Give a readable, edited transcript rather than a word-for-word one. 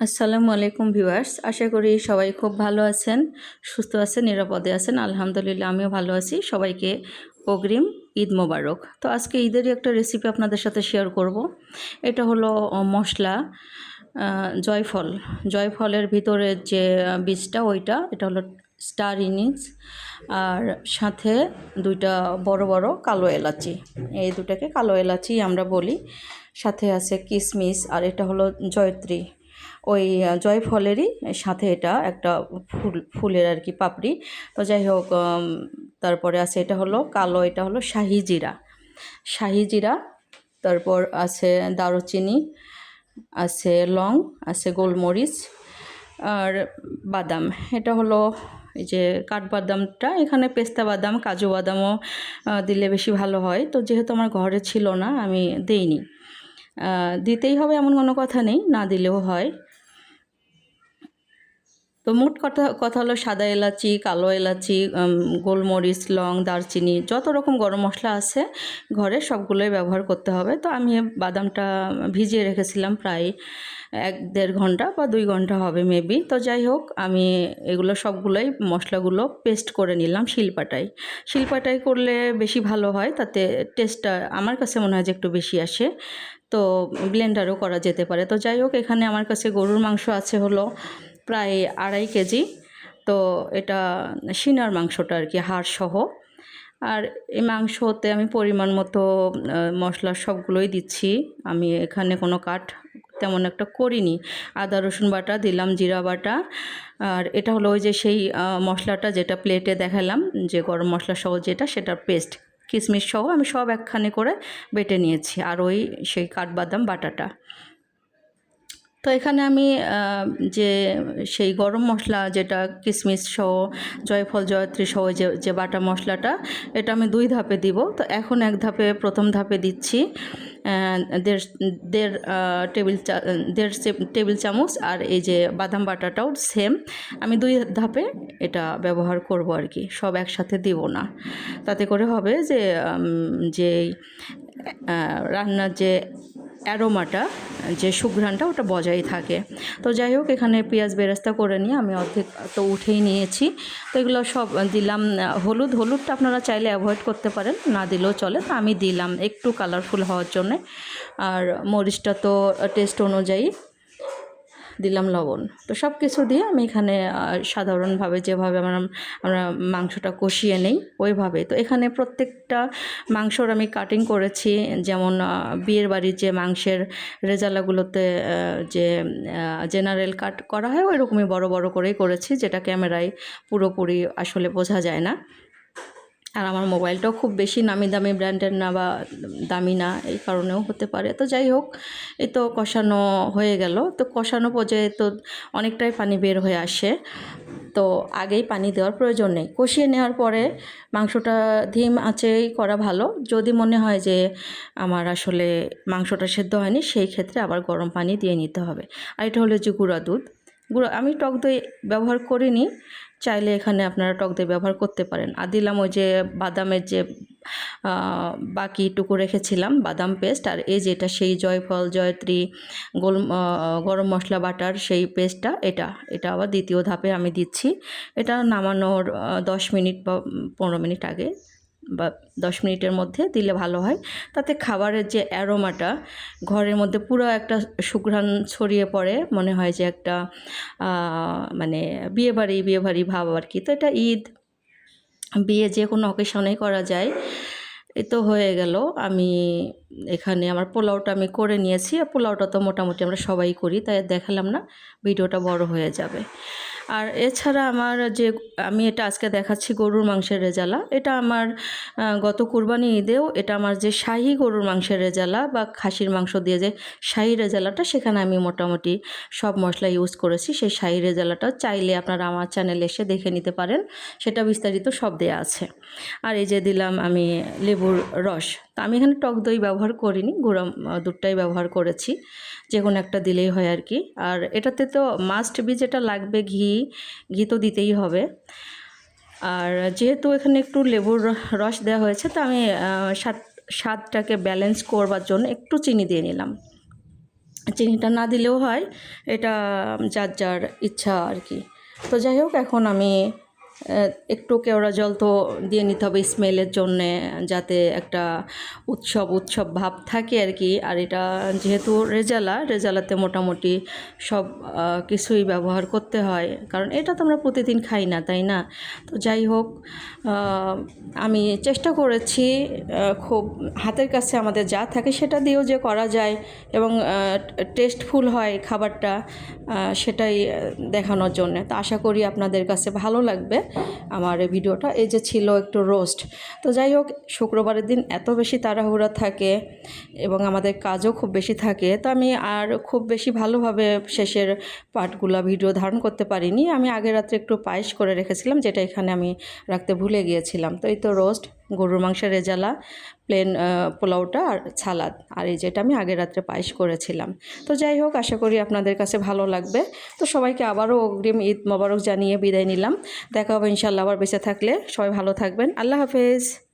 আসসালামু আলাইকুম ভিউয়ার্স, আশা করি সবাই খুব ভালো আছেন, সুস্থ আছেন, নিরাপদে আছেন। আলহামদুলিল্লাহ আমিও ভালো আছি। সবাইকে অগ্রিম ঈদ মোবারক। তো আজকে ঈদেরই একটা রেসিপি আপনাদের সাথে শেয়ার করব। এটা হলো মশলা জয়ফল। জয়ফলের ভিতরে যে বীজটা এটা হলো স্টার ইনিংস, আর সাথে দুইটা বড় বড় কালো এলাচি। এই দুটাকে কালো এলাচি আমরা বলি। সাথে আছে কিশমিশ, আর এটা হলো জয়ত্রী। ওই জয়ফলেরই সাথে এটা একটা ফুলের আর কি পাপড়ি। তো যাই হোক, তারপরে আছে এটা হলো কালো, এটা হলো শাহি জিরা। শাহি জিরা, তারপর আছে দারুচিনি, আছে লং, আছে গোলমরিচ, আর বাদাম। এটা হলো এই যে কাঠবাদামটা, এখানে পেস্তা বাদাম, কাজু বাদামও দিলে বেশি ভালো হয়। তো যেহেতু আমার ঘরে ছিল না, আমি দেইনি। দিতেই হবে এমন কোনো কথা নেই, না দিলেও হয়। তো মোট কথা হলো সাদা এলাচি, কালো এলাচি, গোলমরিচ, লং, দারচিনি, যত রকম গরম মশলা আছে ঘরে সবগুলোই ব্যবহার করতে হবে। তো আমি বাদামটা ভিজিয়ে রেখেছিলাম প্রায় 1-1.5 ঘন্টা বা 2 ঘন্টা হবে মেবি। তো যাই হোক, আমি এগুলো সবগুলোই মশলাগুলো পেস্ট করে নিলাম শিলপাটায়। শিলপাটায় করলে বেশি ভালো হয়, তাতে টেস্টটা আমার কাছে মনে হয় যে একটু বেশি আসে। তো ব্লেন্ডারও করা যেতে পারে। তো যাই হোক, এখানে আমার কাছে গরুর মাংস আছে হলো প্রায় 2.5 কেজি। তো এটা সিনার মাংসটা আর কি, হাড়সহ। আর এই মাংসতে আমি পরিমাণ মতো মশলা সবগুলোই দিচ্ছি। আমি এখানে কোনো কাট তেমন একটা করিনি। আদা রসুন বাটা দিলাম, জিরা বাটা, আর এটা হলো ওই যে সেই মশলাটা যেটা প্লেটে দেখালাম, যে গরম মশলা সহ যেটা, সেটার পেস্ট, কিশমিশ সহ আমি সব একখানে করে বেটে নিয়েছি। আর ওই সেই কাঠবাদাম বাটাটা। তো এখানে আমি যে সেই গরম মশলা যেটা কিশমিশ সহ, জয়ফল, জয়ত্রী সহ যে বাটা মশলাটা, এটা আমি 2 ধাপে দিব। তো এখন 1 ধাপে, প্রথম ধাপে দিচ্ছি দেড় টেবিল চামচ। আর এই যে বাদাম বাটাটাও সেম, আমি 2 ধাপে এটা ব্যবহার করব আর কি, সব একসাথে দিব না। তাতে করে হবে যে যে রান্নার যে অ্যারোমাটা, যে সুঘ্রাণটা, ওটা বজায় থাকে। তো যাই হোক, এখানে পেঁয়াজ বেরেস্তা করে নিয়ে আমি অর্ধেক তো উঠেই নিয়েছি। তো এগুলো সব দিলাম। হলুদটা আপনারা চাইলে অ্যাভয়েড করতে পারেন, না দিলেও চলে। তো আমি দিলাম একটু কালারফুল হওয়ার জন্যে। আর মরিচটা তো টেস্ট অনুযায়ী দিলাম, লবণ। তো সব কিছু দিয়ে আমি এখানে সাধারণভাবে যেভাবে আমরা মাংসটা কষিয়ে নেই ওইভাবে। তো এখানে প্রত্যেকটা মাংসর আমি কাটিং করেছি, যেমন বিয়ের বাড়ির যে মাংসের রেজালাগুলোতে যে জেনারেল কাট করা হয়, ওই রকমই বড় বড় করেই করেছি, যেটা ক্যামেরায় পুরোপুরি আসলে বোঝা যায় না। আর আমার মোবাইলটাও খুব বেশি নামি দামি ব্র্যান্ডের না, বা দামি না, এই কারণেও হতে পারে। তো যাই হোক, এই তো কষানো হয়ে গেল। তো কষানো পর্যায়ে তো অনেকটাই পানি বের হয়ে আসে। তো আগেই পানি দেওয়ার প্রয়োজন নেই। কষিয়ে নেওয়ার পরে মাংসটা ধিম আঁচেই করা ভালো। যদি মনে হয় যে আমার আসলে মাংসটা সেদ্ধ হয়নি, সেই ক্ষেত্রে আবার গরম পানি দিয়ে নিতে হবে। আর এটা হলো যে গুঁড়া দুধ। আমি টক দই ব্যবহার করিনি, চাইলে এখানে আপনারা টক দই ব্যবহার করতে পারেন। আর দিলাম ওই যে বাদামের যে বাকিটুকু রেখেছিলাম বাদাম পেস্ট, আর এই যেটা সেই জয়ফল, জয়ত্রী, গরম মশলা বাটার সেই পেস্টটা, এটা আবার দ্বিতীয় ধাপে আমি দিচ্ছি। এটা নামানোর 10 মিনিট বা 15 মিনিট আগে, বা 10 মিনিটের মধ্যে দিলে ভালো হয়। তাতে খাবারের যে অ্যারোমাটা ঘরের মধ্যে পুরো একটা সুঘ্রাণ ছড়িয়ে পড়ে, মনে হয় যে একটা মানে বিয়েবাড়ি ভাব আর কি। তো এটা ঈদ, বিয়ে যে কোনো অকেশনেই করা যায়। এই তো হয়ে গেল। আমি এখানে আমার পোলাওটা আমি করে নিয়েছি। আর পোলাওটা তো মোটামুটি আমরা সবাই করি, তাই দেখালাম না, ভিডিওটা বড় হয়ে যাবে। আর এছাড়া আমি এটা আজকে দেখাচ্ছি গরুর মাংসের রেজালা। এটা আমার গত কুরবানি ঈদেও এটা আমার যে শাহী গরুর মাংসের রেজালা বা খাসির মাংস দিয়ে যে শাহী রেজালাটা, সেখানে আমি মোটামুটি সব মশলা ইউজ করেছি। সেই শাহী রেজালাটা চাইলে আপনারা আমার চ্যানেলে এসে দেখে নিতে পারেন, সেটা বিস্তারিত সব দেয়া আছে। আর এই যে দিলাম আমি লেবুর রস। তো আমি এখানে টক দই ব্যবহার করিনি, গুঁড়া দুধটাই ব্যবহার করেছি। যে কোনো একটা দিলেই হয় আর কি। আর এটাতে তো মাস্ট বি যেটা লাগবে, ঘি তো দিতেই হবে। আর যেহেতু এখানে একটু লেবুর রস দেওয়া হয়েছে, তো আমি স্বাদটাকে ব্যালেন্স করবার জন্য একটু চিনি দিয়ে নিলাম। চিনিটা না দিলেও হয়, এটা যার যার ইচ্ছা আর কি। তো যাই হোক, এখন আমি একটু কেওড়া জল তো দিয়ে নিতে হবে স্মেলের জন্যে, যাতে একটা উৎসব উৎসব ভাব থাকে আর কি। আর এটা যেহেতু রেজালাতে মোটামুটি সব কিছুই ব্যবহার করতে হয়, কারণ এটা তো আমরা প্রতিদিন খাই না, তাই না? তো যাই হোক, আমি চেষ্টা করেছি খুব হাতের কাছে আমাদের যা থাকে সেটা দিয়েও যে করা যায় এবং টেস্টফুল হয় খাবারটা, সেটাই দেখানোর জন্য। তো আশা করি আপনাদের কাছে ভালো লাগবে আমার এই ভিডিওটা। এই যে ছিল একটু রোস্ট। তো যাই হোক, শুক্রবারের দিন এত বেশি তাড়াহুড়া থাকে এবং আমাদের কাজও খুব বেশি থাকে, তো আমি আর খুব বেশি ভালোভাবে শেষের পার্টগুলো ভিডিও ধারণ করতে পারিনি। আমি আগের রাত্রে একটু পায়েস করে রেখেছিলাম, যেটা এখানে আমি রাখতে ভুলে গিয়েছিলাম। তো এই তো রোস্ট, গরুর মাংসের রেজালা, প্লেন পোলাওটা আর সালাদ, আর এই যেটা আমি আগের রাত্রে পায়েস করেছিলাম। তো যাই হোক, আশা করি আপনাদের কাছে ভালো লাগবে। তো সবাইকে আবারও অগ্রিম ঈদ মোবারক জানিয়ে বিদায় নিলাম। দেখা হবে ইনশাআল্লাহ আবার বেঁচে থাকলে। সবাই ভালো থাকবেন। আল্লাহ হাফেজ।